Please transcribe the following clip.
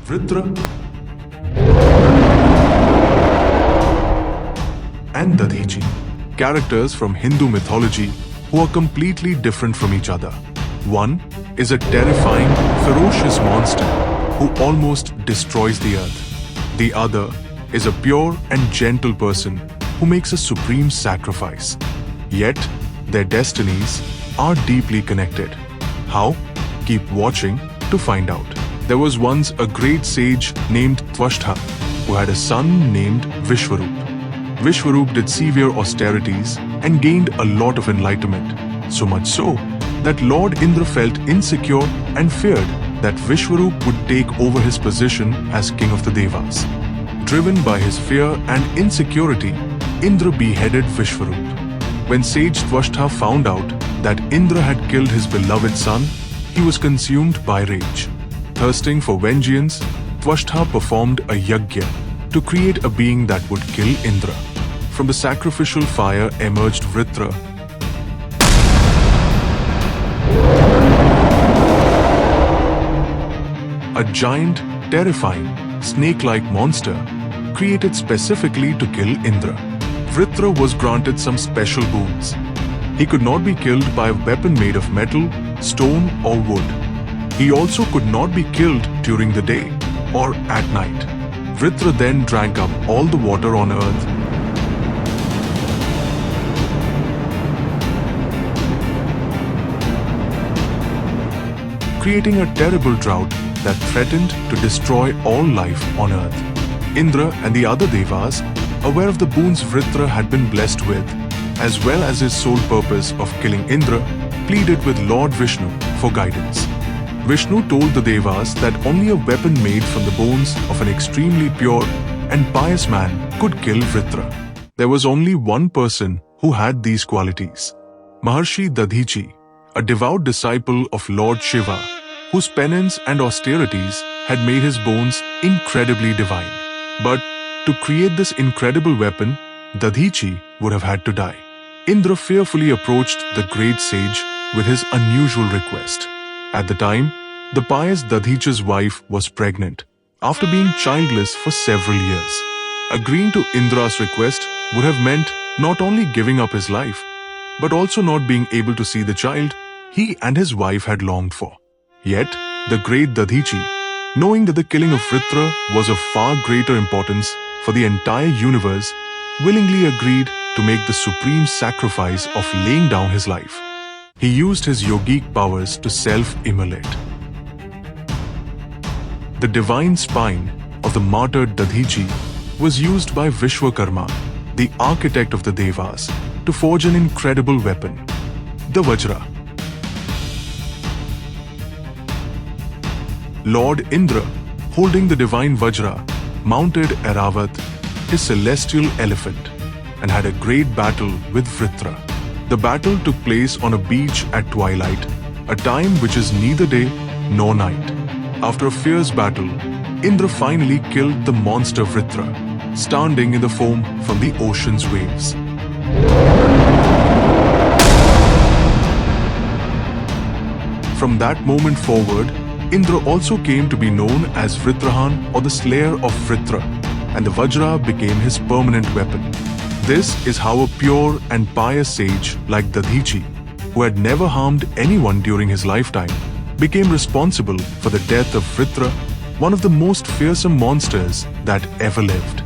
Vritra and Dadhichi, characters from Hindu mythology who are completely different from each other. One is a terrifying, ferocious monster who almost destroys the earth. The other is a pure and gentle person who makes a supreme sacrifice. Yet, their destinies are deeply connected. How? Keep watching to find out. There was once a great sage named Tvashta who had a son named Vishwaroop. Vishwaroop did severe austerities and gained a lot of enlightenment, so much so that Lord Indra felt insecure and feared that Vishwaroop would take over his position as king of the Devas. Driven by his fear and insecurity, Indra beheaded Vishwaroop. When sage Tvashta found out that Indra had killed his beloved son, he was consumed by rage. Thirsting for vengeance, Tvashta performed a Yagya to create a being that would kill Indra. From the sacrificial fire emerged Vritra, a giant, terrifying, snake-like monster created specifically to kill Indra. Vritra was granted some special boons. He could not be killed by a weapon made of metal, stone or wood. He also could not be killed during the day or at night. Vritra then drank up all the water on earth, creating a terrible drought that threatened to destroy all life on earth. Indra and the other Devas, aware of the boons Vritra had been blessed with, as well as his sole purpose of killing Indra, pleaded with Lord Vishnu for guidance. Vishnu told the Devas that only a weapon made from the bones of an extremely pure and pious man could kill Vritra. There was only one person who had these qualities: Maharshi Dadhichi, a devout disciple of Lord Shiva, whose penance and austerities had made his bones incredibly divine. But to create this incredible weapon, Dadhichi would have had to die. Indra fearfully approached the great sage with his unusual request. At the time, the pious Dadhichi's wife was pregnant, after being childless for several years. Agreeing to Indra's request would have meant not only giving up his life, but also not being able to see the child he and his wife had longed for. Yet, the great Dadhichi, knowing that the killing of Vritra was of far greater importance for the entire universe, willingly agreed to make the supreme sacrifice of laying down his life. He used his yogic powers to self-immolate. The divine spine of the martyred Dadhichi was used by Vishwakarma, the architect of the Devas, to forge an incredible weapon, the Vajra. Lord Indra, holding the divine Vajra, mounted Airavat, his celestial elephant, and had a great battle with Vritra. The battle took place on a beach at twilight, a time which is neither day nor night. After a fierce battle, Indra finally killed the monster Vritra, standing in the foam from the ocean's waves. From that moment forward, Indra also came to be known as Vritrahan, or the slayer of Vritra, and the Vajra became his permanent weapon. This is how a pure and pious sage like Dadhichi, who had never harmed anyone during his lifetime, became responsible for the death of Vritra, one of the most fearsome monsters that ever lived.